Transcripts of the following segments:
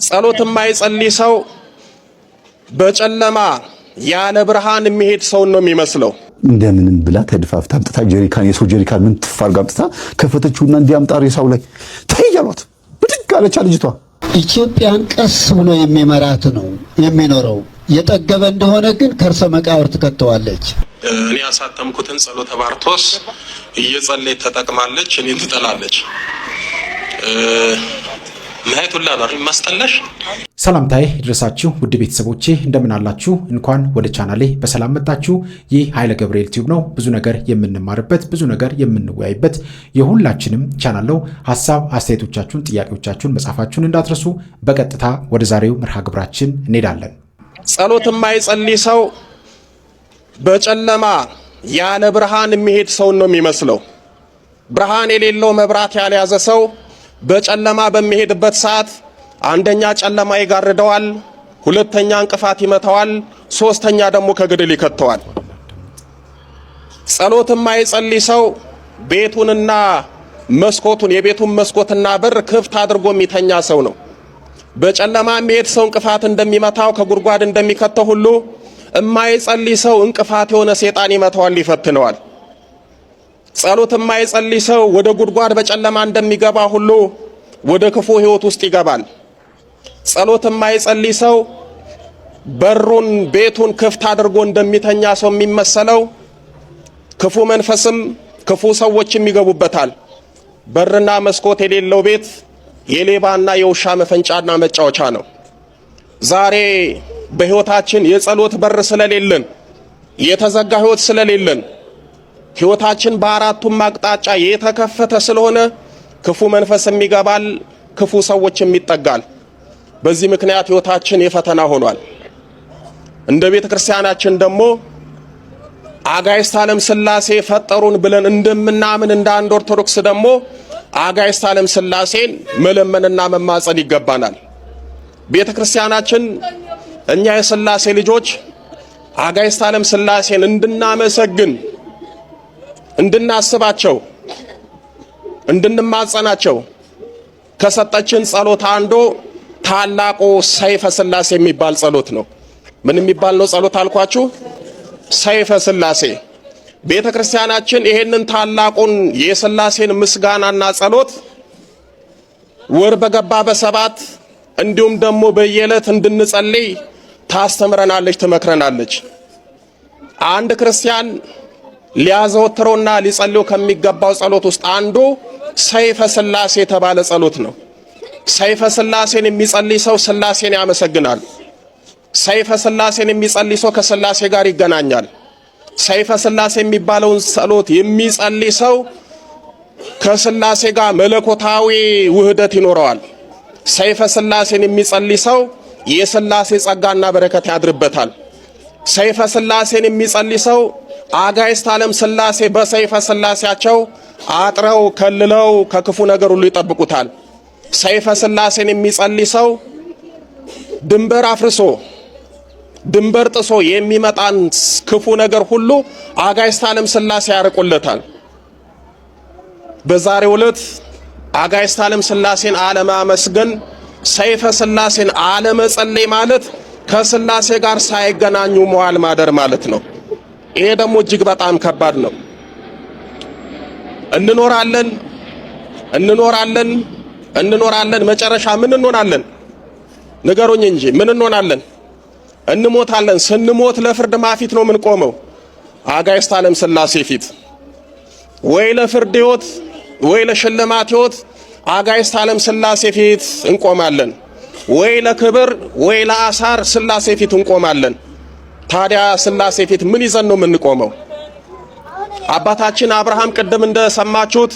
ጸሎት የማይጸልይ ሰው በጨለማ ያለ ብርሃን የሚሄድ ሰው ነው የሚመስለው። እንደምንም ብላ ተድፋፍታ አምጥታ ጀሪካን የሰው ጀሪካን ምን ትፋርጋ አምጥታ ከፈተችውና እንዲያምጣ ሬሳው ላይ ተይያሏት ብድግ አለች ልጅቷ። ኢትዮጵያን ቀስ ብሎ የሚመራት ነው የሚኖረው። የጠገበ እንደሆነ ግን ከርሰ መቃብር ትከተዋለች። እኔ ያሳተምኩትን ጸሎተ ባርቶስ እየጸለየ ተጠቅማለች፣ እኔን ትጠላለች። ማይቱላ ነው ማስተላሽ። ሰላምታዬ ይድረሳችሁ ውድ ቤተሰቦቼ እንደምን አላችሁ? እንኳን ወደ ቻናሌ በሰላም መጣችሁ። ይህ ኃይለ ገብርኤል ቲዩብ ነው። ብዙ ነገር የምንማርበት ብዙ ነገር የምንወያይበት የሁላችንም ቻናል ነው። ሐሳብ አስተያየቶቻችሁን፣ ጥያቄዎቻችሁን መጻፋችሁን እንዳትረሱ። በቀጥታ ወደ ዛሬው መርሃ ግብራችን እንሄዳለን። ጸሎት የማይጸልይ ሰው በጨለማ ያለ ብርሃን የሚሄድ ሰው ነው የሚመስለው። ብርሃን የሌለው መብራት ያልያዘ ሰው በጨለማ በሚሄድበት ሰዓት አንደኛ ጨለማ ይጋርደዋል፣ ሁለተኛ እንቅፋት ይመታዋል፣ ሶስተኛ ደግሞ ከገደል ይከተዋል። ጸሎት የማይጸልይ ሰው ቤቱንና መስኮቱን የቤቱን መስኮትና በር ክፍት አድርጎ የሚተኛ ሰው ነው። በጨለማ የሚሄድ ሰው እንቅፋት እንደሚመታው ከጉድጓድ እንደሚከተው ሁሉ የማይጸልይ ሰው እንቅፋት የሆነ ሰይጣን ይመታዋል፣ ይፈትነዋል። ጸሎት የማይጸልይ ሰው ወደ ጉድጓድ በጨለማ እንደሚገባ ሁሉ ወደ ክፉ ሕይወት ውስጥ ይገባል። ጸሎት የማይጸልይ ሰው በሩን ቤቱን ክፍት አድርጎ እንደሚተኛ ሰው የሚመሰለው ክፉ መንፈስም ክፉ ሰዎችም ይገቡበታል። በርና መስኮት የሌለው ቤት የሌባና የውሻ መፈንጫና መጫወቻ ነው። ዛሬ በሕይወታችን የጸሎት በር ስለሌለን የተዘጋ ሕይወት ስለሌለን ሕይወታችን በአራቱም አቅጣጫ የተከፈተ ስለሆነ ክፉ መንፈስም ይገባል፣ ክፉ ሰዎችም ይጠጋል። በዚህ ምክንያት ሕይወታችን የፈተና ሆኗል። እንደ ቤተ ክርስቲያናችን ደግሞ አጋዕዝተ ዓለም ሥላሴ ፈጠሩን ብለን እንደምናምን እንደ አንድ ኦርቶዶክስ ደግሞ አጋዕዝተ ዓለም ሥላሴን መለመንና መማጸን ይገባናል። ቤተ ክርስቲያናችን እኛ የሥላሴ ልጆች አጋዕዝተ ዓለም ሥላሴን እንድናመሰግን እንድናስባቸው እንድንማጸናቸው ከሰጠችን ጸሎት አንዱ ታላቁ ሰይፈ ሥላሴ የሚባል ጸሎት ነው። ምን የሚባል ነው ጸሎት አልኳችሁ? ሰይፈ ሥላሴ። ቤተ ክርስቲያናችን ይሄንን ታላቁን የሥላሴን ምስጋናና ጸሎት ወር በገባ በሰባት እንዲሁም ደግሞ በየዕለት እንድንጸልይ ታስተምረናለች፣ ትመክረናለች። አንድ ክርስቲያን ሊያዘወትረውና ሊጸልዩ ከሚገባው ጸሎት ውስጥ አንዱ ሰይፈ ሥላሴ የተባለ ጸሎት ነው። ሰይፈ ሥላሴን የሚጸልይ ሰው ሥላሴን ያመሰግናል። ሰይፈ ሥላሴን የሚጸልይ ሰው ከሥላሴ ጋር ይገናኛል። ሰይፈ ሥላሴ የሚባለውን ጸሎት የሚጸልይ ሰው ከሥላሴ ጋር መለኮታዊ ውህደት ይኖረዋል። ሰይፈ ሥላሴን የሚጸልይ ሰው የሥላሴ ጸጋና በረከት ያድርበታል። ሰይፈ ሥላሴን የሚጸልይ ሰው አጋዕዝተ ዓለም ሥላሴ በሰይፈ ሥላሴያቸው አጥረው ከልለው ከክፉ ነገር ሁሉ ይጠብቁታል። ሰይፈ ሥላሴን የሚጸልይ ሰው ድንበር አፍርሶ ድንበር ጥሶ የሚመጣን ክፉ ነገር ሁሉ አጋዕዝተ ዓለም ሥላሴ ያርቁለታል። በዛሬው ዕለት አጋዕዝተ ዓለም ሥላሴን አለማመስገን፣ ሰይፈ ሥላሴን አለመጸለይ ማለት ከሥላሴ ጋር ሳይገናኙ መዋል ማደር ማለት ነው። ይሄ ደግሞ እጅግ በጣም ከባድ ነው። እንኖራለን መጨረሻ ምን እንሆናለን? ንገሩኝ እንጂ ምን እንሆናለን? እንሞታለን። ስንሞት ለፍርድ ማፊት ነው የምንቆመው? አጋዕዝተ ዓለም ሥላሴ ፊት። ወይ ለፍርድ ሕይወት ወይ ለሽልማት ሕይወት አጋዕዝተ ዓለም ሥላሴ ፊት እንቆማለን። ወይ ለክብር ወይ ለአሳር ሥላሴ ፊት እንቆማለን። ታዲያ ሥላሴ ፊት ምን ይዘን ነው የምንቆመው? አባታችን አብርሃም ቅድም እንደሰማችሁት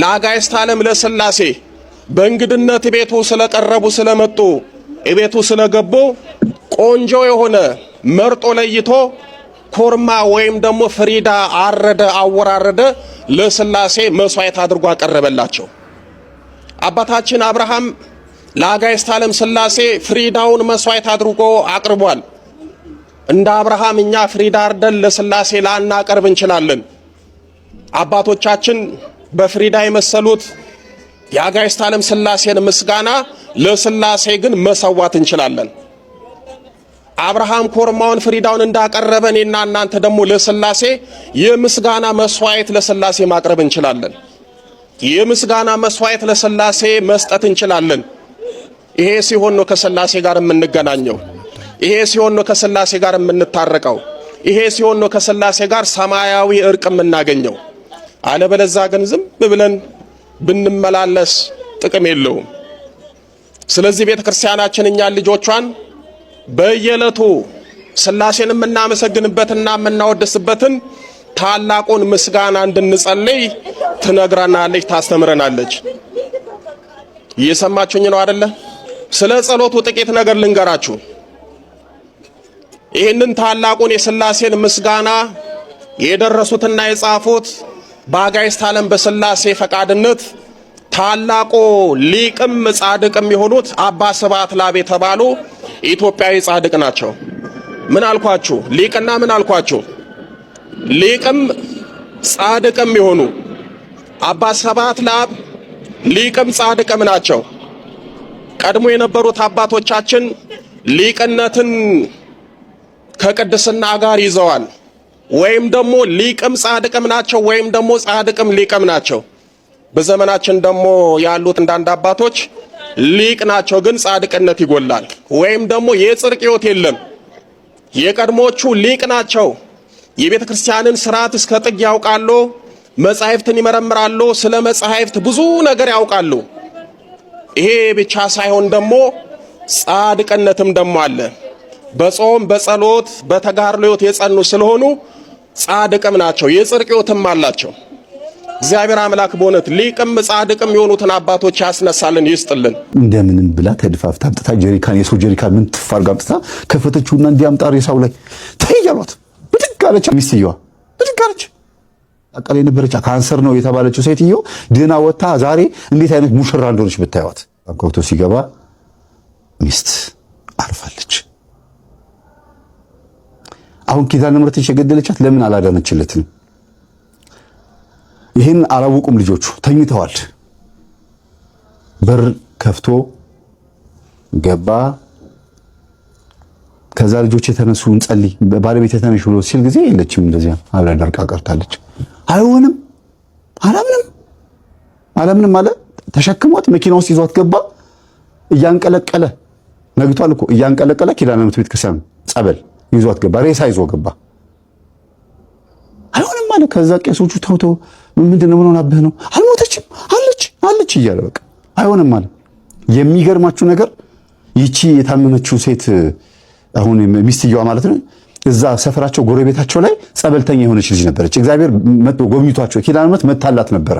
ለአጋዕዝተ ዓለም ለሥላሴ በእንግድነት ቤቱ ስለቀረቡ ስለመጡ ቤቱ ስለገቡ ቆንጆ የሆነ መርጦ ለይቶ ኮርማ ወይም ደግሞ ፍሪዳ አወራረደ ለሥላሴ መስዋዕት አድርጎ አቀረበላቸው። አባታችን አብርሃም ለአጋዕዝተ ዓለም ሥላሴ ፍሪዳውን መስዋዕት አድርጎ አቅርቧል። እንደ አብርሃም እኛ ፍሪዳ አርደን ለሥላሴ ላናቀርብ እንችላለን። አባቶቻችን በፍሪዳ የመሰሉት የአጋዕዝተ ዓለም ሥላሴን ምስጋና ለሥላሴ ግን መሰዋት እንችላለን። አብርሃም ኮርማውን ፍሪዳውን እንዳቀረበ እኔና እናንተ ደግሞ ለሥላሴ የምስጋና መስዋዕት ለሥላሴ ማቅረብ እንችላለን። የምስጋና መስዋዕት ለሥላሴ መስጠት እንችላለን። ይሄ ሲሆን ነው ከሥላሴ ጋር የምንገናኘው። ይሄ ሲሆን ነው ከሥላሴ ጋር የምንታረቀው። ይሄ ሲሆን ነው ከሥላሴ ጋር ሰማያዊ እርቅ የምናገኘው። አለበለዛ ግን ዝም ብለን ብንመላለስ ጥቅም የለውም። ስለዚህ ቤተክርስቲያናችን እኛን ልጆቿን በየዕለቱ ሥላሴን የምናመሰግንበትና የምናወድስበትን ታላቁን ምስጋና እንድንጸልይ ትነግረናለች፣ ታስተምረናለች። እየሰማችሁኝ ነው አይደለ? ስለ ጸሎቱ ጥቂት ነገር ልንገራችሁ። ይህንን ታላቁን የሥላሴን ምስጋና የደረሱትና የጻፉት በአጋዕዝተ ዓለም በሥላሴ ፈቃድነት ታላቁ ሊቅም ጻድቅም የሆኑት አባ ስብሐት ለአብ የተባሉ ኢትዮጵያዊ ጻድቅ ናቸው። ምን አልኳችሁ? ሊቅና ምን አልኳችሁ? ሊቅም ጻድቅም የሆኑ አባ ስብሐት ለአብ ሊቅም ጻድቅም ናቸው። ቀድሞ የነበሩት አባቶቻችን ሊቅነትን ከቅድስና ጋር ይዘዋል። ወይም ደግሞ ሊቅም ጻድቅም ናቸው፣ ወይም ደግሞ ጻድቅም ሊቅም ናቸው። በዘመናችን ደግሞ ያሉት አንዳንድ አባቶች ሊቅ ናቸው፣ ግን ጻድቅነት ይጎላል፣ ወይም ደግሞ የጽድቅ ሕይወት የለም። የቀድሞቹ ሊቅ ናቸው፣ የቤተ ክርስቲያንን ስርዓት እስከ ጥግ ያውቃሉ፣ መጻሕፍትን ይመረምራሉ፣ ስለ መጻሕፍት ብዙ ነገር ያውቃሉ። ይሄ ብቻ ሳይሆን ደግሞ ጻድቅነትም ደግሞ አለ። በጾም በጸሎት በተጋድሎ ሕይወት የጸኑ ስለሆኑ ጻድቅም ናቸው፣ የጽድቅ ሕይወትም አላቸው። እግዚአብሔር አምላክ በእውነት ሊቅም ጻድቅም የሆኑትን አባቶች ያስነሳልን ይስጥልን። እንደምንም ብላ ተድፋፍታ አምጥታ ጀሪካን የሰው ጀሪካን ምን ትፋርጋ አምጥታ ከፈተችውና እንዲያምጣ ሬሳው ላይ ተይያሏት ብድግ አለች። ሚስትየዋ ብድግ አለች። አቃለ የነበረች ካንሰር ነው የተባለችው ሴትዮ ድና ወጣ። ዛሬ እንዴት አይነት ሙሽራ እንደሆነች ብታዩት። አንኮቶ ሲገባ ሚስት አርፋለች። አሁን ኪዳነ ምሕረትን የገደለቻት ለምን አላዳነችለትም? ይህን አላወቁም። ልጆቹ ተኝተዋል። በር ከፍቶ ገባ። ከዛ ልጆች የተነሱ እንጸልይ ባለቤት የተነሽ ብሎ ሲል ጊዜ የለችም። እንደዚያ አብራ ደርቃ ቀርታለች። አይሆንም አላምንም አለ። ተሸክሟት መኪና ውስጥ ይዟት ገባ። እያንቀለቀለ ነግቷል እኮ እያንቀለቀለ ኪዳነ ምሕረት ቤተክርስቲያን ጸበል ይዟት ገባ። ሬሳ ይዞ ገባ። አይሆንም አለ። ከዛ ቄሶቹ ተውተው ምንድነው ምን ሆናብህ ነው? አልሞተችም አለች እያለ በቃ አይሆንም አለ። የሚገርማችሁ ነገር ይቺ የታመመችው ሴት አሁን ሚስትየዋ ማለት ነው እዛ ሰፈራቸው ጎረቤታቸው ላይ ጸበልተኛ የሆነች ልጅ ነበረች። እግዚአብሔር መጥቶ ጎብኝቷቸው ኪዳነ ምሕረት መታላት ነበረ።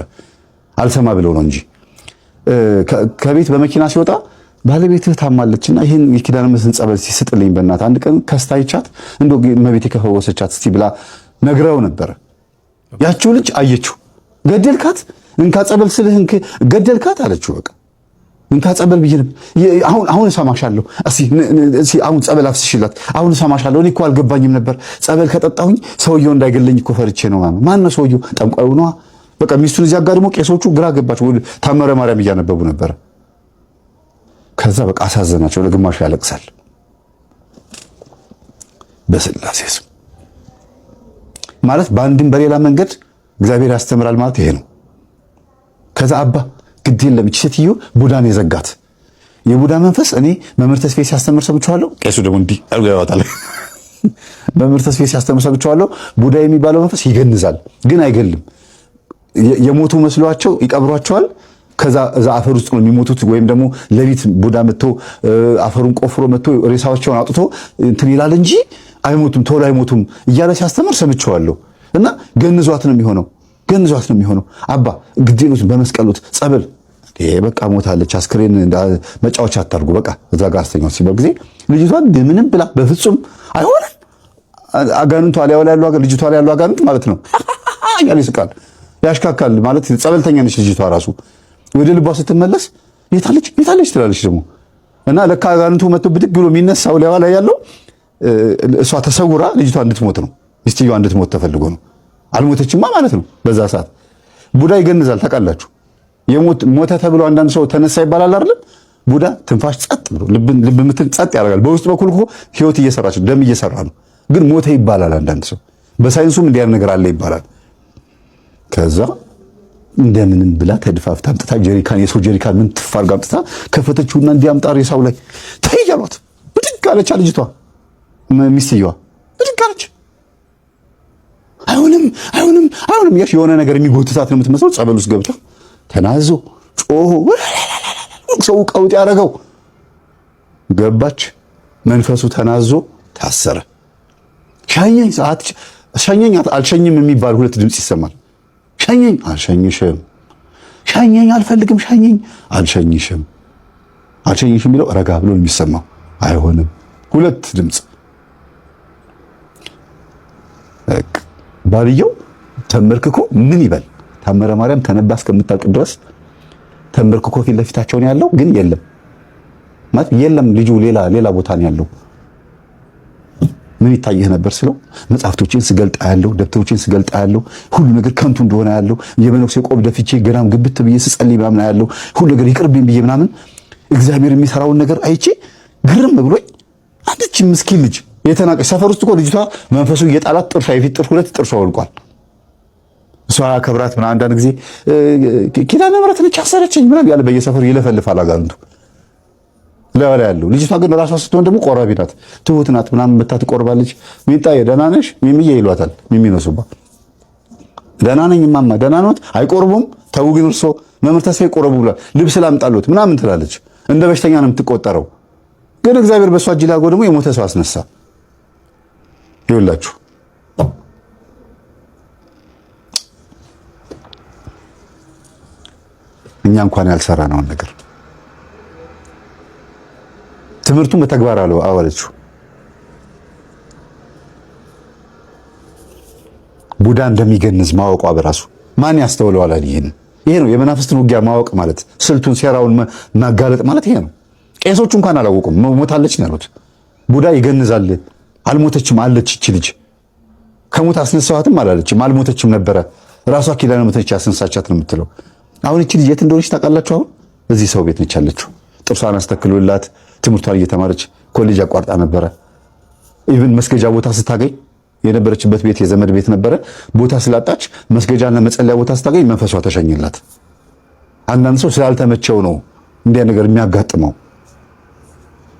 አልሰማ ብለው ነው እንጂ ከቤት በመኪና ሲወጣ ባለቤትህ ታማለችና ይሄን የኪዳነ ምሕረትን ጸበል ሲስጥልኝ በእናትህ አንድ ቀን ከስታይቻት እንደው መቤቴ ከፈወሰቻት እስቲ ብላ ነግረው ነበር። ያቺው ልጅ አየችው። ገደልካት እንካ ጸበል ስልህ ገደልካት አለችው። በቃ እንካ ጸበል ብዬ አሁን እሰማሻለሁ። እስቲ አሁን ጸበል አፍስሽላት አሁን እሰማሻለሁ። እኔ እኮ አልገባኝም ነበር ጸበል ከጠጣሁኝ ሰውየው እንዳይገለኝ እኮ ፈርቼ ነው። ማን ነው ሰውየው? ጠንቋዩ ነዋ። በቃ ሚስቱን እዚያ ጋር ደግሞ ቄሶቹ ግራ ገባቸው። ታምረ ማርያም እያነበቡ ነበር። ከዛ በቃ አሳዘናቸው። ለግማሹ ያለቅሳል። በስላሴ ስም ማለት በአንድም በሌላ መንገድ እግዚአብሔር ያስተምራል ማለት ይሄ ነው። ከዛ አባ ግድ የለም እቺ ሴትዮ ቡዳን የዘጋት የቡዳ መንፈስ እኔ መምህር ተስፋዬ ሲያስተምር ሰምቼዋለሁ። ቄሱ ደግሞ እንዲህ አርጎ ያወጣል። መምህር ተስፋዬ ሲያስተምር ሰምቼዋለሁ። ቡዳ የሚባለው መንፈስ ይገንዛል፣ ግን አይገልም። የሞቱ መስሏቸው ይቀብሯቸዋል። ከዛ እዛ አፈር ውስጥ ነው የሚሞቱት። ወይም ደግሞ ለሊት ቡዳ መጥቶ አፈሩን ቆፍሮ መጥቶ ሬሳቸውን አውጥቶ እንትን ይላል እንጂ አይሞቱም፣ ቶሎ አይሞቱም እያለ ሲያስተምር ሰምቼዋለሁ። እና ገንዟት ነው የሚሆነው። አባ ግዴሉት በመስቀሉት ጸበል በቃ ሞታለች፣ አስክሬን መጫወቻ አታርጉ፣ በቃ እዛ ጋር አስተኛው ሲባል ጊዜ ልጅቷ ምንም ብላ በፍጹም አይሆንም። አጋንንቱ አለ ያለው ልጅቷ ላይ ያለው አጋንንት ማለት ነው ያለ ይስቃል፣ ያሽካካል ማለት ጸበልተኛ ነች ልጅቷ ራሱ። ወደ ልቧ ስትመለስ የታለች ትላለች ደግሞ እና ለካ አጋንንቱ መጥቶ ብድግ ብሎ የሚነሳው ላይ ያለው እሷ ተሰውራ ልጅቷ እንድትሞት ነው፣ ሚስትየዋ እንድትሞት ተፈልጎ ነው። አልሞተችማ ማለት ነው። በዛ ሰዓት ቡዳ ይገንዛል ታውቃላችሁ። ሞተ ተብሎ አንዳንድ ሰው ተነሳ ይባላል አይደል? ቡዳ ትንፋሽ ጸጥ ብሎ ልብ ምትን ጸጥ ያደርጋል። በውስጥ በኩል እኮ ህይወት እየሰራች ደም እየሰራ ነው፣ ግን ሞተ ይባላል። አንዳንድ ሰው በሳይንሱም እንዲያ ነገር አለ ይባላል። ከዛ እንደምንም ብላ ተድፋፍታ አምጥታ ጀሪካን የሰው ጀሪካን ምን ትፋርጋ አምጥታ ከፈተችውና እንዲያምጣ ሬሳው ላይ ተይያሏት ብድግ አለች ልጅቷ። ሚስትየዋ ብድግ አለች። አይሆንም ያሽ የሆነ ነገር የሚጎትታት ነው የምትመስለው። ጸበል ውስጥ ገብታ ተናዞ ጮሆ ሰው ቀውጥ ያደረገው ገባች። መንፈሱ ተናዞ ታሰረ። ሸኘኝ አልሸኝም የሚባል ሁለት ድምፅ ይሰማል። ሸኘኝ አልሸኝሽም፣ ሸኘኝ አልፈልግም፣ ሸኘኝ አልሸኝሽም፣ አልሸኝሽም የሚለው ረጋ ብሎ የሚሰማው አይሆንም። ሁለት ድምፅ። ባልየው ተንበርክኮ ምን ይበል? ታምረ ማርያም ተነባ እስከምታውቅ ድረስ ተንበርክኮ ፊት ለፊታቸው ነው ያለው፣ ግን የለም ማለት የለም። ልጁ ሌላ ቦታ ነው ያለው። ምን ይታየህ ነበር ስለው መጽሐፍቶችን ስገልጣ ያለው ደብተሮችን ስገልጣ ያለው ሁሉ ነገር ከንቱ እንደሆነ ያለው የመነኩሴ ቆብ ደፍቼ ገዳም ግብት ብዬ ስጸልይ ምናምን ያለው ሁሉ ነገር ይቅርብኝ ብዬ ምናምን እግዚአብሔር የሚሰራውን ነገር አይቼ ግርም ብሎኝ አንድች ምስኪን ልጅ የተናቀች ሰፈር ውስጥ እኮ ልጅቷ መንፈሱ እየጣላት ጥርሷ የፊት ጥርስ ሁለት ጥርሷ ወልቋል። እሷ ከብራት ምናምን አንዳንድ ጊዜ ኪዳነ ምሕረት ነች አሰረችኝ ምናምን ያለ በየሰፈሩ ይለፈልፋል አጋንንቱ ለወላ ያለው። ልጅቷ ግን ራሷ ስትሆን ደግሞ ቆራቢ ናት፣ ትሁት ናት ምናምን መታ ትቆርባለች። ሚጣዬ ደህና ነሽ ሚሚዬ ይሏታል። ሚሚ ነው ሱባ ደህና ነኝ ማማ ደህና ነዎት? አይቆርቡም። ተው ግን እርሶ መምህር ተስፋዬ ቆረቡ ብሏል። ልብስ ላምጣሎት ምናምን ትላለች። እንደ በሽተኛ ነው የምትቆጠረው። ግን እግዚአብሔር በሷ እጅ ላጎ ደግሞ የሞተ ሰው አስነሳ። ይኸውላችሁ እኛ እንኳን ያልሰራነውን ነገር ትምህርቱን በተግባር አዋለችው። ቡዳ እንደሚገንዝ ማወቋ በራሱ ማን ያስተውለዋል? ይሄ ነው የመናፍስትን ውጊያ ማወቅ ማለት፣ ስልቱን ሴራውን ማጋለጥ ማለት ይሄ ነው። ቄሶቹ እንኳን አላወቁም። ሞታለች ነው ያሉት። ቡዳ ይገንዛል። አልሞተችም አለች እቺ ልጅ። ከሞት አስነሳዋትም አላለችም፣ አልሞተችም ነበረ። ራሷ ኪዳነ ምሕረት ያስነሳቻት ነው የምትለው። አሁን እቺ ልጅ የት እንደሆነች ታውቃላችሁ? አሁን እዚህ ሰው ቤት ነች ያለችው። ጥርሷን አስተክሎላት ትምህርቷን እየተማረች ኮሌጅ አቋርጣ ነበረ። ኢቭን መስገጃ ቦታ ስታገኝ የነበረችበት ቤት የዘመድ ቤት ነበረ። ቦታ ስላጣች መስገጃና መጸለያ ቦታ ስታገኝ መንፈሷ ተሸኘላት። አንዳንድ ሰው ስላልተመቸው ነው እንዲያ ነገር የሚያጋጥመው።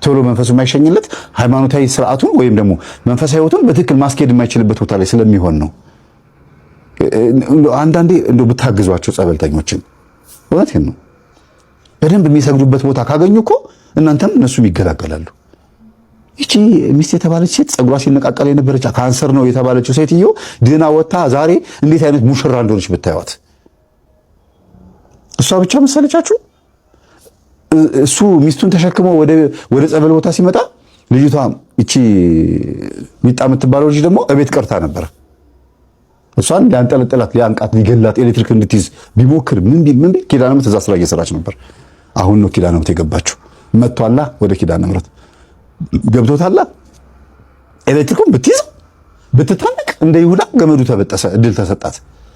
ቶሎ መንፈሱ የማይሸኝለት ሃይማኖታዊ ስርዓቱን ወይም ደግሞ መንፈሳዊ ህይወቱን በትክክል ማስኬድ የማይችልበት ቦታ ላይ ስለሚሆን ነው። አንዳንዴ እንደው ብታግዟቸው ጸበልተኞችን፣ እውነቴን ነው። በደንብ የሚሰግዱበት ቦታ ካገኙ እኮ እናንተም እነሱም ይገላገላሉ። ይቺ ሚስት የተባለች ሴት ጸጉሯ ሲነቃቀል የነበረች ካንሰር ነው የተባለችው ሴትዮ ድና ወጣ ዛሬ እንዴት አይነት ሙሽራ እንደሆነች ብታዩት። እሷ ብቻ መሰለቻችሁ? እሱ ሚስቱን ተሸክሞ ወደ ጸበል ቦታ ሲመጣ ልጅቷ እቺ ሚጣ የምትባለው ልጅ ደግሞ እቤት ቀርታ ነበር። እሷን ሊያንጠለጥላት ሊያንቃት ሊገላት ኤሌክትሪክ እንድትይዝ ቢሞክር ምን ቢል ኪዳነ ምሕረት እዛ ስራ እየሰራች ነበር። አሁን ነው ኪዳነ ምሕረት የገባችው። መጥቷላ ወደ ኪዳነ ምሕረት ገብቶታላ። ኤሌክትሪኩን ብትይዝ ብትታነቅ እንደ ይሁዳ ገመዱ ተበጠሰ፣ እድል ተሰጣት።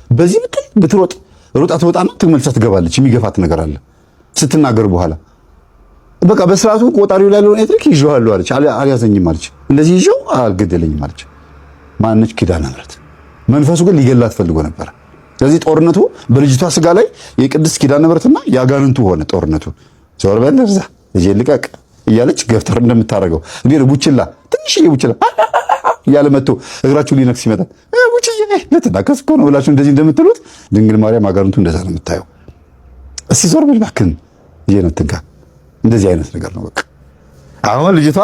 በዚህ ብትሮጥ ሮጣ ትወጣና ትመልሳ ትገባለች። የሚገፋት ነገር አለ ስትናገር በኋላ በቃ በስርዓቱ ቆጣሪው ላይ ያለው ኤሌክትሪክ ይዤዋለሁ አለች። አልያዘኝም አለች። እንደዚህ ይዤው አልገደለኝም አለች። ማነች? ኪዳነ ምሕረት። መንፈሱ ግን ሊገላት ፈልጎ ነበር። ስለዚህ ጦርነቱ በልጅቷ ስጋ ላይ የቅድስት ኪዳነ ምሕረትና የአጋንንቱ ሆነ ጦርነቱ። ዞር በል እዛ ልጄ ልቀቅ እያለች ገፍተር እንደምታደርገው እንዴ ቡችላ ትንሽዬ ቡችላ እያለ መጥቶ እግራችሁ ሊነክስ ይመጣል። ቡችዬ ለተዳከስ እኮ ነው ብላችሁ እንደዚህ እንደምትሉት ድንግል ማርያም አጋንንቱ እንደዛ ነው የምታየው። እስቲ ዞር በል እባክህን እየነትንካ እንደዚህ አይነት ነገር ነው። በቃ አሁን ልጅቷ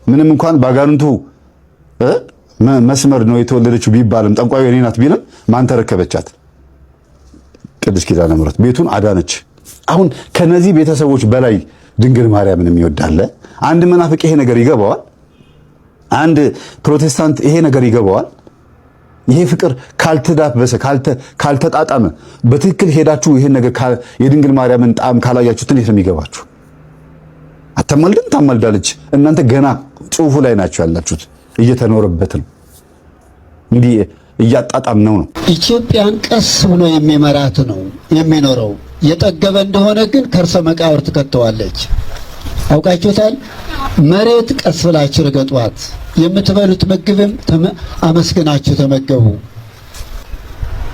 ምንም እንኳን በአጋንንቱ መስመር ነው የተወለደችው ቢባልም ጠንቋዩ የኔ ናት ቢልም ማን ተረከበቻት? ቅድስት ኪዳነ ምሕረት ቤቱን አዳነች። አሁን ከነዚህ ቤተሰቦች በላይ ድንግል ማርያምን የሚወዳለ አንድ መናፍቅ ይሄ ነገር ይገባዋል። አንድ ፕሮቴስታንት ይሄ ነገር ይገባዋል። ይሄ ፍቅር ካልተዳበሰ ካልተጣጣመ በትክክል ሄዳችሁ ይሄን ነገር የድንግል ማርያምን ጣዕም ካላያችሁት እንዴት ነው የሚገባችሁ? አታማልድም? ታማልዳለች። እናንተ ገና ጽሑፉ ላይ ናችሁ ያላችሁት። እየተኖረበት ነው እንዲህ እያጣጣም ነው። ኢትዮጵያን ቀስ ብሎ የሚመራት ነው የሚኖረው። የጠገበ እንደሆነ ግን ከርሰ መቃብር ትከተዋለች። አውቃችሁታል። መሬት ቀስ ብላችሁ ርገጧት፣ የምትበሉት ምግብም አመስግናችሁ ተመገቡ።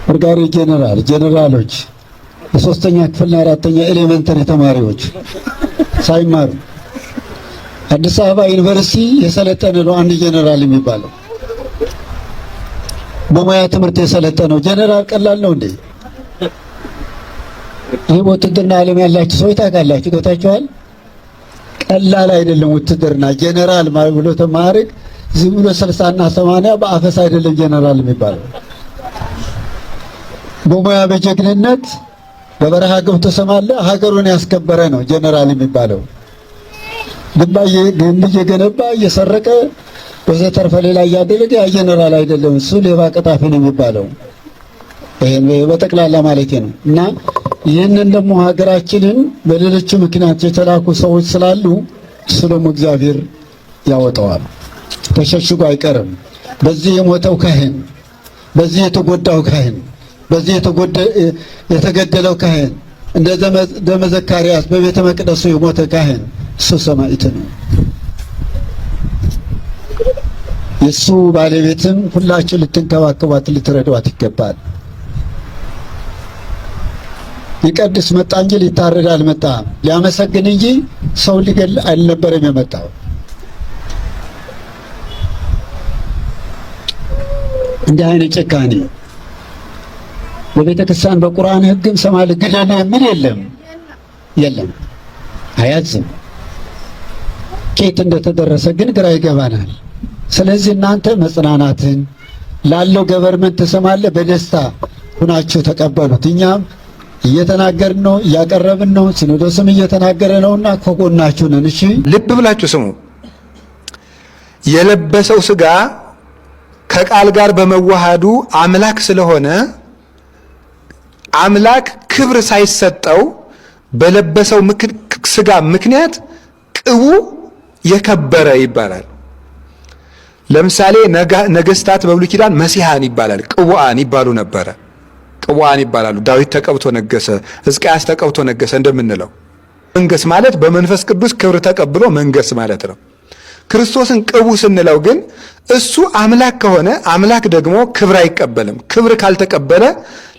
ብርጋዴር ጄኔራሎች፣ የሶስተኛ ክፍልና የአራተኛ ኤሌመንተሪ ተማሪዎች ሳይማሩ አዲስ አበባ ዩኒቨርሲቲ የሰለጠነ ነው አንድ ጄኔራል የሚባለው። በሙያ ትምህርት የሰለጠነው ጄኔራል ቀላል ነው እንዴ? ይህ ውትድርና ዓለም ያላችሁ ሰዎች ታውቃላችሁ፣ ገብታችኋል። ቀላል አይደለም ውትድርና። ጄኔራል ብሎ ተማርክ ዝም ብሎ 60 እና 80 በአፈስ አይደለም ጄኔራል የሚባለው። በሙያ በጀግንነት በበረሃ ገብቶ ሰማለ ሀገሩን ያስከበረ ነው ጄኔራል የሚባለው። ግንብ እየገነባ እየሰረቀ ወዘተርፈ ሌላ እያደረገ ያ ጄኔራል አይደለም። እሱ ሌባ ቀጣፊ ነው የሚባለው። ይሄን በጠቅላላ ማለት ነው። እና ይህንን ደግሞ ሀገራችንን በሌሎች ምክንያት የተላኩ ሰዎች ስላሉ እሱ ደግሞ እግዚአብሔር ያወጣዋል፣ ተሸሽጎ አይቀርም። በዚህ የሞተው ካህን፣ በዚህ የተጎዳው ካህን፣ በዚህ የተገደለው ካህን፣ እንደ ደመ ዘካርያስ በቤተ መቅደሱ የሞተ ካህን እሱ ሰማዕት ነው። የእሱ ባለቤትም ሁላችሁ ልትንከባከቧት ልትረዷት ይገባል። ሊቀድስ መጣ እንጂ ሊታረድ አልመጣም። ሊያመሰግን እንጂ ሰው ሊገል አልነበረም የመጣው። እንዲህ አይነት ጭካኔ በቤተ ክርስቲያን በቁርአን ሕግም ሰማል ግደል የሚል የለም። አያዝም። ኬት እንደተደረሰ ግን ግራ ይገባናል። ስለዚህ እናንተ መጽናናትን ላለው ገቨርመንት ተሰማለ በደስታ ሁናችሁ ተቀበሉት። እኛም እየተናገርን ነው፣ እያቀረብን ነው። ሲኖዶስም እየተናገረ ነውና ከጎናችሁ ነን። እሺ ልብ ብላችሁ ስሙ። የለበሰው ሥጋ ከቃል ጋር በመዋሃዱ አምላክ ስለሆነ አምላክ ክብር ሳይሰጠው በለበሰው ሥጋ ምክንያት ቅቡ የከበረ ይባላል። ለምሳሌ ነገስታት በብሉይ ኪዳን መሲሐን ይባላል፣ ቅቡአን ይባሉ ነበረ። ቅቡአን ይባላሉ። ዳዊት ተቀብቶ ነገሰ፣ ሕዝቅያስ ተቀብቶ ነገሰ እንደምንለው። መንገስ ማለት በመንፈስ ቅዱስ ክብር ተቀብሎ መንገስ ማለት ነው። ክርስቶስን ቅቡ ስንለው ግን እሱ አምላክ ከሆነ አምላክ ደግሞ ክብር አይቀበልም። ክብር ካልተቀበለ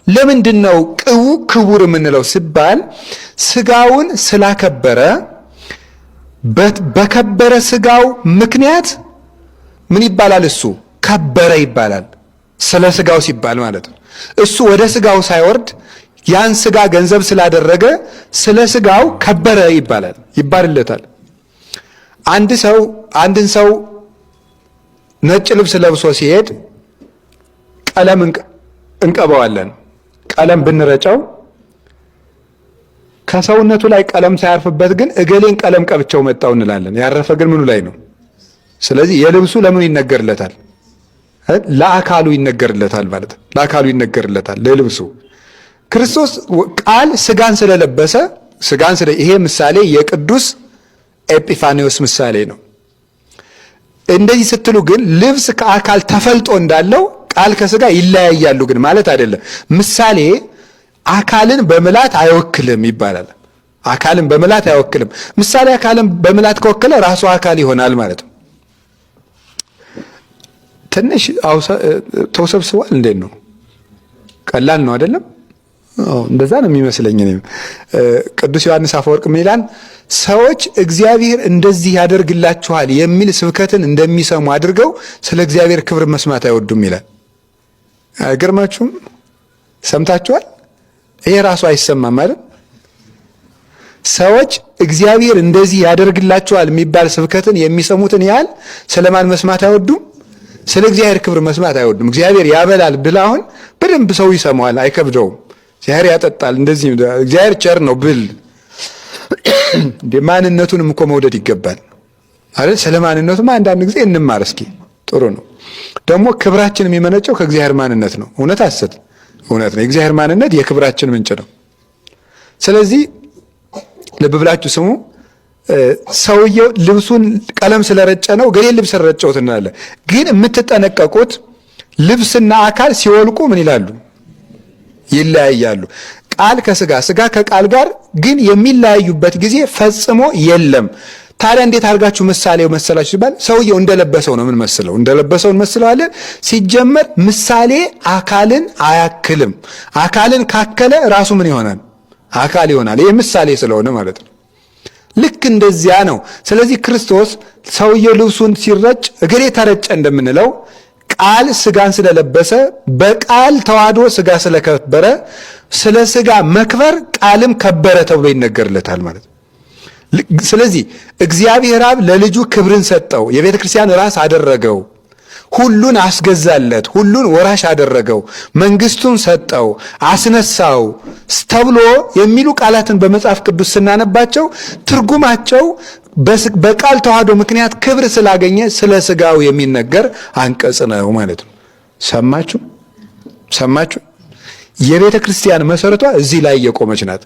ለምንድን ነው ቅቡ ክቡር የምንለው ሲባል ሥጋውን ስላከበረ በከበረ ሥጋው ምክንያት ምን ይባላል? እሱ ከበረ ይባላል። ስለ ሥጋው ሲባል ማለት ነው። እሱ ወደ ሥጋው ሳይወርድ ያን ሥጋ ገንዘብ ስላደረገ ስለ ሥጋው ከበረ ይባልለታል። አንድን ሰው ነጭ ልብስ ለብሶ ሲሄድ ቀለም እንቀባዋለን። ቀለም ብንረጨው ከሰውነቱ ላይ ቀለም ሳያርፍበት ግን እገሌን ቀለም ቀብቸው መጣው እንላለን። ያረፈ ግን ምኑ ላይ ነው? ስለዚህ የልብሱ ለምን ይነገርለታል? ለአካሉ ይነገርለታል ማለት ነው። ለአካሉ ይነገርለታል ለልብሱ። ክርስቶስ ቃል ሥጋን ስለለበሰ ይሄ ምሳሌ የቅዱስ ኤጲፋኒዎስ ምሳሌ ነው። እንደዚህ ስትሉ ግን ልብስ ከአካል ተፈልጦ እንዳለው ቃል ከሥጋ ይለያያሉ ግን ማለት አይደለም። ምሳሌ አካልን በምላት አይወክልም ይባላል። አካልን በምላት አይወክልም። ምሳሌ አካልን በምላት ከወከለ ራሱ አካል ይሆናል ማለት ነው። ትንሽ ተውሰብስቧል። እንዴት ነው? ቀላል ነው አይደለም? እንደዛ ነው የሚመስለኝ። ቅዱስ ዮሐንስ አፈወርቅ ምን ይላል? ሰዎች እግዚአብሔር እንደዚህ ያደርግላችኋል የሚል ስብከትን እንደሚሰሙ አድርገው ስለ እግዚአብሔር ክብር መስማት አይወዱም ይላል። አይገርማችሁም? ሰምታችኋል? ይሄ ራሱ አይሰማም አይደል? ሰዎች እግዚአብሔር እንደዚህ ያደርግላችኋል የሚባል ስብከትን የሚሰሙትን ያህል ስለማን መስማት አይወዱም? ስለ እግዚአብሔር ክብር መስማት አይወዱም። እግዚአብሔር ያበላል ብል አሁን በደንብ ሰው ይሰማዋል፣ አይከብደውም። እግዚአብሔር ያጠጣል፣ እንደዚህ እግዚአብሔር ቸር ነው ብል እንደ ማንነቱንም እኮ መውደድ ይገባል አይደል? ስለ ማንነቱማ አንዳንድ ጊዜ እንማር እስኪ። ጥሩ ነው። ደግሞ ክብራችን የሚመነጨው ከእግዚአብሔር ማንነት ነው። እውነት አሰት እውነት ነው። የእግዚአብሔር ማንነት የክብራችን ምንጭ ነው። ስለዚህ ልብ ብላችሁ ስሙ። ሰውየው ልብሱን ቀለም ስለረጨ ነው ገሌ ልብስ ረጨውት እንላለን። ግን የምትጠነቀቁት ልብስና አካል ሲወልቁ ምን ይላሉ? ይለያያሉ። ቃል ከስጋ ስጋ ከቃል ጋር ግን የሚለያዩበት ጊዜ ፈጽሞ የለም። ታዲያ እንዴት አድርጋችሁ ምሳሌው መሰላችሁ ሲባል ሰውየው እንደለበሰው ነው። ምን መስለው እንደለበሰው እንመስለዋለን። ሲጀመር ምሳሌ አካልን አያክልም። አካልን ካከለ ራሱ ምን ይሆናል? አካል ይሆናል። ይሄ ምሳሌ ስለሆነ ማለት ነው። ልክ እንደዚያ ነው። ስለዚህ ክርስቶስ ሰውየው ልብሱን ሲረጭ እግሬ ተረጨ እንደምንለው ቃል ስጋን ስለለበሰ በቃል ተዋህዶ ስጋ ስለከበረ ስለ ስጋ መክበር ቃልም ከበረ ተብሎ ይነገርለታል ማለት ነው። ስለዚህ እግዚአብሔር አብ ለልጁ ክብርን ሰጠው፣ የቤተ ክርስቲያን ራስ አደረገው፣ ሁሉን አስገዛለት፣ ሁሉን ወራሽ አደረገው፣ መንግስቱን ሰጠው፣ አስነሳው ተብሎ የሚሉ ቃላትን በመጽሐፍ ቅዱስ ስናነባቸው ትርጉማቸው በቃል ተዋህዶ ምክንያት ክብር ስላገኘ ስለ ስጋው የሚነገር አንቀጽ ነው ማለት ነው። ሰማችሁ? የቤተ ክርስቲያን መሰረቷ እዚህ ላይ የቆመች ናት።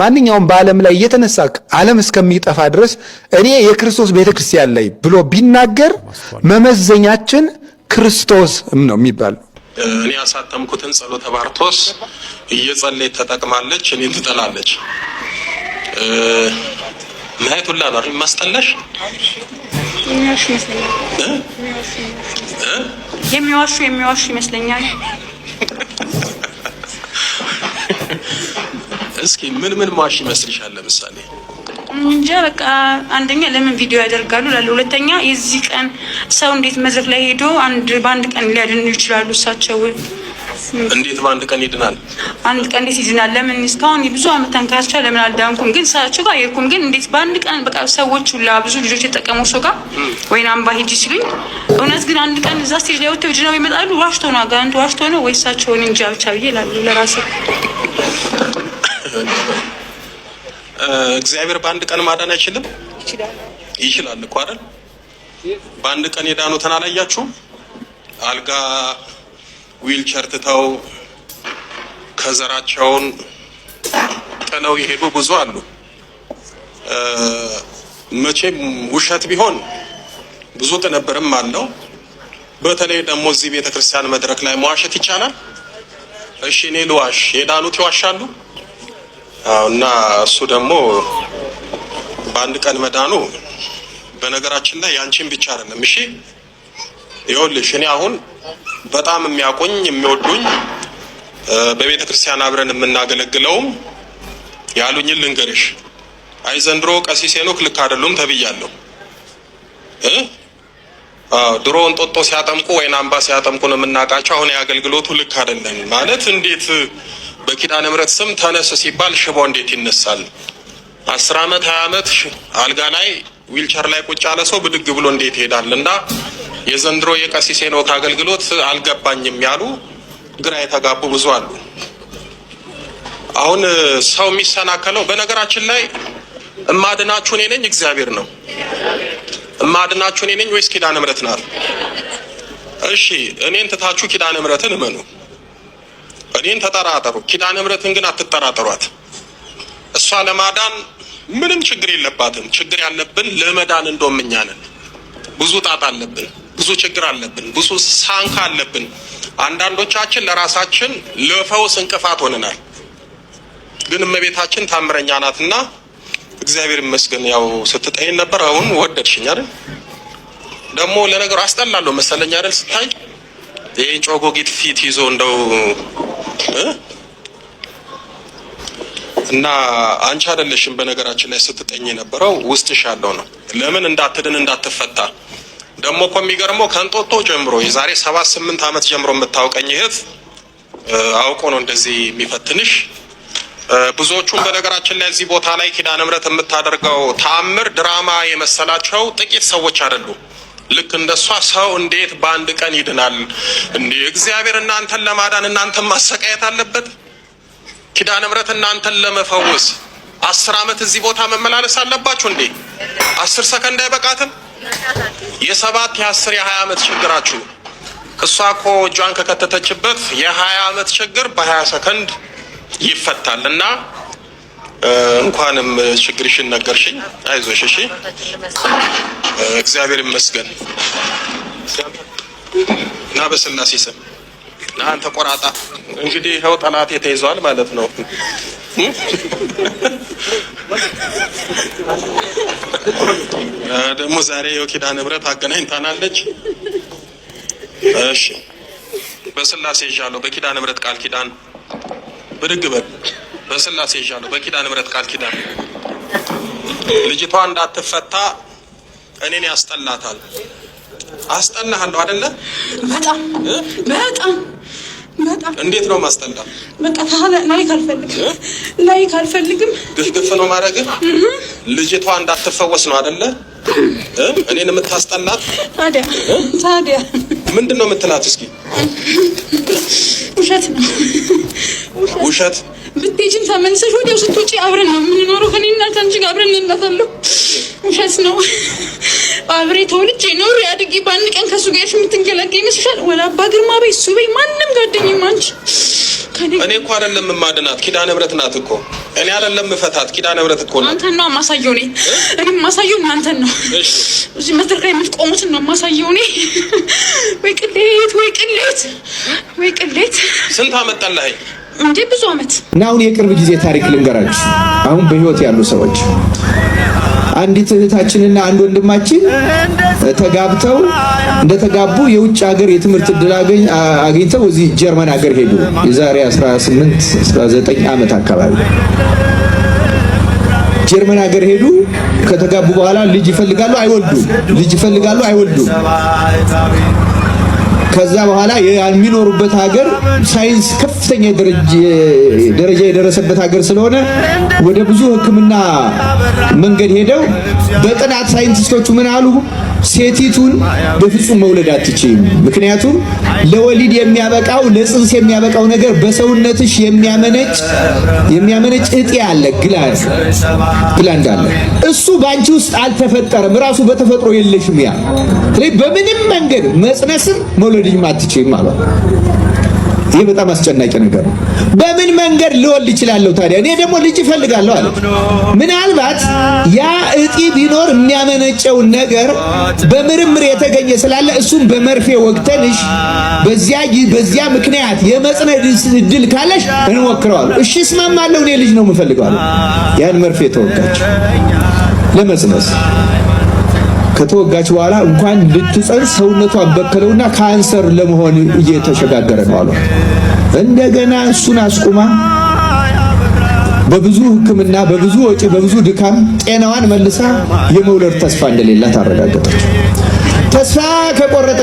ማንኛውም በዓለም ላይ እየተነሳ ዓለም እስከሚጠፋ ድረስ እኔ የክርስቶስ ቤተ ክርስቲያን ላይ ብሎ ቢናገር መመዘኛችን ክርስቶስ ነው የሚባል። እኔ ያሳተምኩትን ጸሎተ ባርቶስ እየጸለየች ተጠቅማለች፣ እኔን ትጠላለች። ማየት ሁላ ነው ማስጠላሽ የሚዋሹ ይመስለኛል። እስኪ ምን ማሽ ይመስልሻል? ለምሳሌ እንጃ በቃ አንደኛ ለምን ቪዲዮ ያደርጋሉ ላለ፣ ሁለተኛ የዚህ ቀን ሰው እንዴት መድረክ ላይ ሄዶ በአንድ ቀን ሊያድኑ ይችላሉ? እሳቸው እንዴት በአንድ ቀን ይድናል? አንድ ቀን እንዴት ይድናል? ለምን እስካሁን ብዙ አመት ተንከራስቻ ለምን አልዳንኩም? ግን እሳቸው ጋር የሄድኩም፣ ግን እንዴት በአንድ ቀን በቃ ሰዎች ሁላ ብዙ ልጆች የተጠቀሙ ሰው ጋር ወይና አምባ ሂጂ ሲሉኝ እውነት ግን አንድ ቀን እዛ ስቴጅ ላይ ወጥተው ድነው ይመጣሉ? ዋሽቶ ነው አጋንንቱ ዋሽቶ ነው ወይ እሳቸውን እንጃ ብቻ ብዬ እላለሁ ለራሴ። እግዚአብሔር በአንድ ቀን ማዳን አይችልም? ይችላል እኮ አይደል? በአንድ ቀን የዳኑትን አላያችሁም? አልጋ ዊልቸር ትተው ከዘራቸውን ጥለው የሄዱ ብዙ አሉ። መቼም ውሸት ቢሆን ብዙ ቅንብርም አለው። በተለይ ደግሞ እዚህ ቤተክርስቲያን መድረክ ላይ መዋሸት ይቻላል? እሺ እኔ ልዋሽ፣ የዳኑት ይዋሻሉ? እና እሱ ደግሞ በአንድ ቀን መዳኑ በነገራችን ላይ ያንቺን ብቻ አይደለም። እሺ ይኸውልሽ እኔ አሁን በጣም የሚያውቁኝ የሚወዱኝ በቤተ ክርስቲያን አብረን የምናገለግለውም ያሉኝን ልንገርሽ። አይ ዘንድሮ ቀሲስ ሄኖክ ልክ አይደሉም ተብያለሁ። ድሮ እንጦጦ ሲያጠምቁ ወይን አምባ ሲያጠምቁ ነው የምናውቃቸው። አሁን የአገልግሎቱ ልክ አይደለም ማለት እንዴት በኪዳነ ምሕረት ስም ተነስ ሲባል ሽቦ እንዴት ይነሳል? 10 ዓመት 20 ዓመት አልጋ ላይ ዊልቸር ላይ ቁጭ ያለ ሰው ብድግ ብሎ እንዴት ይሄዳል? እና የዘንድሮ የቀሲስ ሄኖክ አገልግሎት አልገባኝም ያሉ ግራ የተጋቡ ብዙ አሉ። አሁን ሰው የሚሰናከለው በነገራችን ላይ እማድናችሁ እኔ ነኝ እግዚአብሔር ነው። እማድናችሁ እኔ ነኝ ወይስ ኪዳነ ምሕረት ናት? እሺ እኔን ትታችሁ ኪዳነ ምሕረትን እመኑ። እኔን ተጠራጠሩ፣ ኪዳነ ምሕረትን ግን አትጠራጠሯት። እሷ ለማዳን ምንም ችግር የለባትም። ችግር ያለብን ለመዳን እንደውም እኛ ነን። ብዙ ጣጣ አለብን፣ ብዙ ችግር አለብን፣ ብዙ ሳንካ አለብን። አንዳንዶቻችን ለራሳችን ለፈውስ እንቅፋት ሆነናል። ግን እመቤታችን ታምረኛ ናትና እግዚአብሔር ይመስገን። ያው ስትጠይን ነበር፣ አሁን ወደድሽኝ አይደል? ደግሞ ለነገሩ አስጠላለሁ መሰለኝ አይደል? ስታይ ይሄን ጮጎጊት ፊት ይዞ እንደው እና አንቺ አይደለሽም በነገራችን ላይ ስትጠኝ የነበረው ውስጥሽ ያለው ነው። ለምን እንዳትድን እንዳትፈታ። ደግሞ እኮ የሚገርመው ከእንጦጦ ጀምሮ የዛሬ 7-8 ዓመት ጀምሮ የምታውቀኝ እህት አውቆ ነው እንደዚህ የሚፈትንሽ። ብዙዎቹም በነገራችን ላይ እዚህ ቦታ ላይ ኪዳነ ምሕረት የምታደርገው ተአምር ድራማ የመሰላቸው ጥቂት ሰዎች አይደሉም። ልክ እንደሷ ሰው እንዴት በአንድ ቀን ይድናል እንዴ? እግዚአብሔር እናንተን ለማዳን እናንተን ማሰቃየት አለበት? ኪዳነ ምሕረት እናንተን ለመፈወስ 10 ዓመት እዚህ ቦታ መመላለስ አለባችሁ እንዴ? 10 ሰከንድ አይበቃትም? የ7 የ10 የ20 ዓመት ችግራችሁ እሷ እኮ እጇን ከከተተችበት የ20 ዓመት ችግር በ20 ሰከንድ ይፈታል። እና እንኳንም ችግርሽን ነገርሽኝ። አይዞሽ እሺ። እግዚአብሔር ይመስገን። እና በስላሴ ስም አንተ ቆራጣ እንግዲህ ይኸው ጠላቴ ተይዟል ማለት ነው። ደግሞ ዛሬ የኪዳነ ምሕረት አገናኝታናለች። እሺ በስላሴ ይዣለሁ በኪዳነ ምሕረት ቃል ኪዳን ብድግ በል። በስላሴ ይዣለሁ በኪዳነ ምሕረት ቃል ኪዳን ልጅቷ እንዳትፈታ እኔን ያስጠላታል። አስጠላሃለሁ አይደለ? በጣም በጣም በጣም። እንዴት ነው ማስጠላ? በቃ ላይ ካልፈልግም ግፍ ነው ማድረግ። ልጅቷ እንዳትፈወስ ነው አይደለ? እኔን የምታስጠላት ታዲያ ምንድን ነው የምትላት? እስኪ ውሸት ነው ውሸት። ብትሄጂም ተመልሰሽ ወዲያው ስትወጪ አብረን ነው የምንኖረው። ከእኔና ከአንቺ ጋር አብረን እንላታለሁ። ውሸት ነው። አብሬ ተወልጄ ኖር ያድጌ በአንድ ቀን ከሱ ጋር የምትንገላገኝ ይመስልሻል? ወላ አባ ግርማ በይ እሱ በይ ማንም ጓደኛዬም አንቺ። እኔ እኮ አይደለም የማድናት ኪዳነ ምሕረት ናት እኮ። እኔ አይደለም የምፈታት ኪዳነ ምሕረት እኮ ናት። አንተን ነው የማሳየው እኔ የማሳየው እናንተን ነው። እዚህ መድረክ ላይ የምትቆሙትን ነው የማሳየው እኔ። ወይ ቅሌት ወይ ቅሌት ወይ ቅሌት። ስንት አመት ጠላኸኝ እንዴ? ብዙ አመት እና አሁን የቅርብ ጊዜ ታሪክ ልንገራችሁ። አሁን በህይወት ያሉ ሰዎች አንዲት እህታችንና አንድ ወንድማችን ተጋብተው እንደተጋቡ የውጭ ሀገር የትምህርት ዕድል አግኝተው እዚህ ጀርመን ሀገር ሄዱ። የዛሬ 18-19 ዓመት አካባቢ ጀርመን ሀገር ሄዱ። ከተጋቡ በኋላ ልጅ ይፈልጋሉ አይወልዱም። ከዛ በኋላ የሚኖሩበት ሀገር ሳይንስ ከፍተኛ ደረጃ የደረሰበት ሀገር ስለሆነ ወደ ብዙ ሕክምና መንገድ ሄደው በጥናት ሳይንቲስቶቹ ምን አሉ? ሴቲቱን በፍጹም መውለድ አትችይም። ምክንያቱም ለወሊድ የሚያበቃው ለጽንስ የሚያበቃው ነገር በሰውነትሽ የሚያመነጭ እጢ አለ፣ ግላንድ አለ። እሱ ባንቺ ውስጥ አልተፈጠረም፣ ራሱ በተፈጥሮ የለሽም። ያ ስለዚህ በምንም መንገድ መጽነስም መውለድም አትችይም ማለት ነው። ይህ በጣም አስጨናቂ ነገር ነው። በምን መንገድ ልወልድ እችላለሁ ታዲያ? እኔ ደግሞ ልጅ እፈልጋለሁ አለ። ምናልባት ያ እጢ ቢኖር የሚያመነጨውን ነገር በምርምር የተገኘ ስላለ እሱም በመርፌ ወቅተንሽ በዚያ ምክንያት የመጽነስ እድል ካለሽ እንሞክረዋለን። እሺ እስማማለሁ፣ እኔ ልጅ ነው የምፈልገው አለ። ያን መርፌ ተወጋች ለመጽነስ። ከተወጋች በኋላ እንኳን ልትጸንስ ሰውነቷን በከለውና ካንሰር ለመሆን እየተሸጋገረ ነው አሉ። እንደገና እሱን አስቁማ በብዙ ሕክምና በብዙ ወጪ በብዙ ድካም ጤናዋን መልሳ የመውለድ ተስፋ እንደሌላት አረጋገጠች። ተስፋ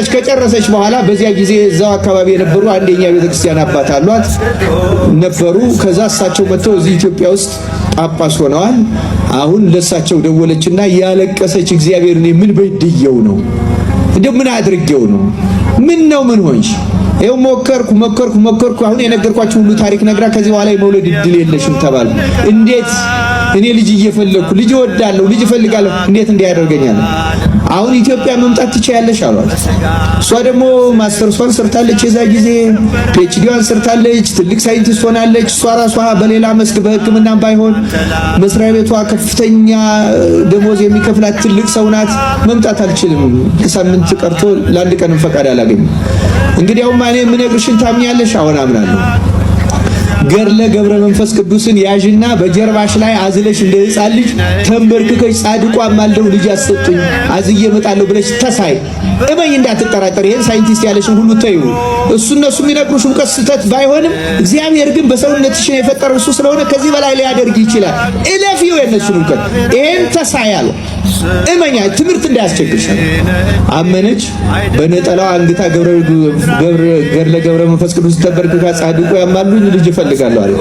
ከጨረሰች በኋላ በዚያ ጊዜ እዛው አካባቢ የነበሩ አንደኛ ቤተክርስቲያን አባት አሏት ነበሩ። ከዛ እሳቸው መጥተው እዚህ ኢትዮጵያ ውስጥ ጳጳስ ሆነዋል። አሁን ለእሳቸው ደወለችና ያለቀሰች እግዚአብሔር እኔ ምን በድየው ነው? እንደው ምን አድርጌው ነው? ምን ሆንሽ? ይኸው ሞከርኩ አሁን የነገርኳችሁ ሁሉ ታሪክ ነግራ ከዚህ በኋላ የመውለድ እድል የለሽም ተባልኩ። እንዴት እኔ ልጅ እየፈለኩ ልጅ እወዳለሁ ልጅ እፈልጋለሁ እንዴት እንዲያደርገኛል? አሁን ኢትዮጵያ መምጣት ትችያለሽ አሏት። እሷ ደግሞ ማስተርሷን ሰርታለች፣ የዛ ጊዜ ፒኤችዲዋን ሰርታለች፣ ትልቅ ሳይንቲስት ሆናለች። እሷ ራሷ በሌላ መስክ በሕክምናም ባይሆን መስሪያ ቤቷ ከፍተኛ ደሞዝ የሚከፍላት ትልቅ ሰው ናት። መምጣት አልችልም፣ ሳምንት ቀርቶ ለአንድ ቀንም ፈቃድ አላገኝም። እንግዲያውም እኔ የምነግርሽን ታምኛለሽ? አሁን አምናለሁ። ገድለ ገብረ መንፈስ ቅዱስን ያዥና በጀርባሽ ላይ አዝለሽ እንደ ሕፃን ልጅ ተንበርክከሽ ጻድቋ ማልደው ልጅ አሰጡኝ አዝዬ እመጣለሁ ብለሽ ተሳይ እመኝ፣ እንዳትጠራጠር። ይሄን ሳይንቲስት ያለሽን ሁሉ ተይው። እነሱ የሚነግሩሽ እውቀት ስህተት ባይሆንም እግዚአብሔር ግን በሰውነትሽ የፈጠረው እሱ ስለሆነ ከዚህ በላይ ሊያደርግ ይችላል። እለፊው የነሱን እውቀት። ይሄን ተሳይ አለ። እመኛ፣ ትምህርት እንዳያስቸግርሽ። አመነች። በነጠላው አንግታ ገድለ ገብረ መንፈስ ቅዱስ ተንበርክካ ጻድቁ ያማሉኝ ልጅ እፈልጋለሁ አለ።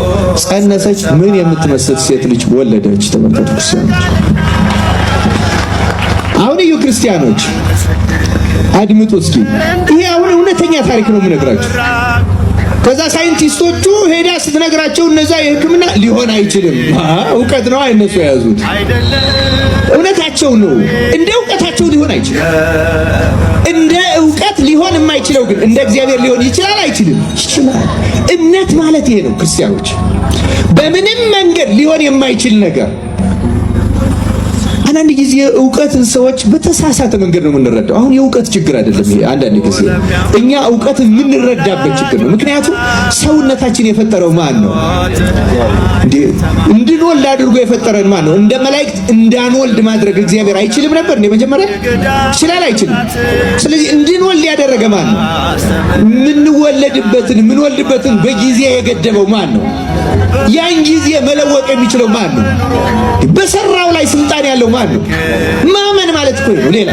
ጸነሰች። ምን የምትመስል ሴት ልጅ ወለደች። ተመልከቱ ክርስቲያኖች። አሁን እዩ ክርስቲያኖች አድምጡ እስኪ። ይሄ አሁን እውነተኛ ታሪክ ነው የምነግራችሁ። ከዛ ሳይንቲስቶቹ ሄዳ ስትነግራቸው እነዛ የሕክምና ሊሆን አይችልም፣ እውቀት ነው እነሱ የያዙት፣ እውነታቸው ነው። እንደ እውቀታቸው ሊሆን አይችልም። እንደ እውቀት ሊሆን የማይችለው ግን እንደ እግዚአብሔር ሊሆን ይችላል አይችልም? ይችላል። እምነት ማለት ይሄ ነው ክርስቲያኖች። በምንም መንገድ ሊሆን የማይችል ነገር አንዳንድ ጊዜ እውቀትን ሰዎች በተሳሳተ መንገድ ነው የምንረዳው። አሁን የእውቀት ችግር አይደለም ይሄ። አንዳንድ ጊዜ እኛ እውቀት የምንረዳበት ችግር ነው። ምክንያቱም ሰውነታችን የፈጠረው ማን ነው? እንድንወልድ አድርጎ የፈጠረን ማን ነው? እንደ መላእክት እንዳንወልድ ማድረግ እግዚአብሔር አይችልም ነበር እንዴ? መጀመሪያ ይችላል? አይችልም። ስለዚህ እንድንወልድ ያደረገ ማን ነው? የምንወልድበትን በጊዜ የገደበው ማን ነው? ያን ጊዜ መለወጥ የሚችለው ማን ነው? በሰራው ላይ ስልጣን ያለው ማን ነው? ማመን ማለት እኮ ነው። ሌላ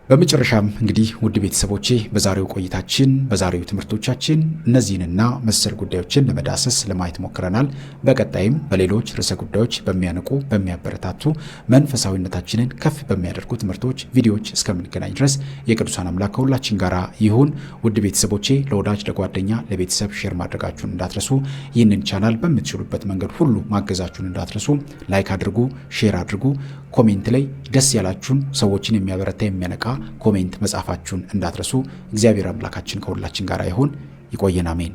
በመጨረሻም እንግዲህ ውድ ቤተሰቦቼ በዛሬው ቆይታችን በዛሬው ትምህርቶቻችን እነዚህንና መሰል ጉዳዮችን ለመዳሰስ ለማየት ሞክረናል። በቀጣይም በሌሎች ርዕሰ ጉዳዮች በሚያነቁ በሚያበረታቱ መንፈሳዊነታችንን ከፍ በሚያደርጉ ትምህርቶች ቪዲዮዎች እስከምንገናኝ ድረስ የቅዱሳን አምላክ ከሁላችን ጋር ይሁን። ውድ ቤተሰቦቼ ለወዳጅ ለጓደኛ ለቤተሰብ ሼር ማድረጋችሁን እንዳትረሱ። ይህንን ቻናል በምትችሉበት መንገድ ሁሉ ማገዛችሁን እንዳትረሱ። ላይክ አድርጉ፣ ሼር አድርጉ። ኮሜንት ላይ ደስ ያላችሁን ሰዎችን የሚያበረታ የሚያነቃ ኮሜንት መጻፋችሁን እንዳትረሱ። እግዚአብሔር አምላካችን ከሁላችን ጋር ይሁን። ይቆየን። አሜን።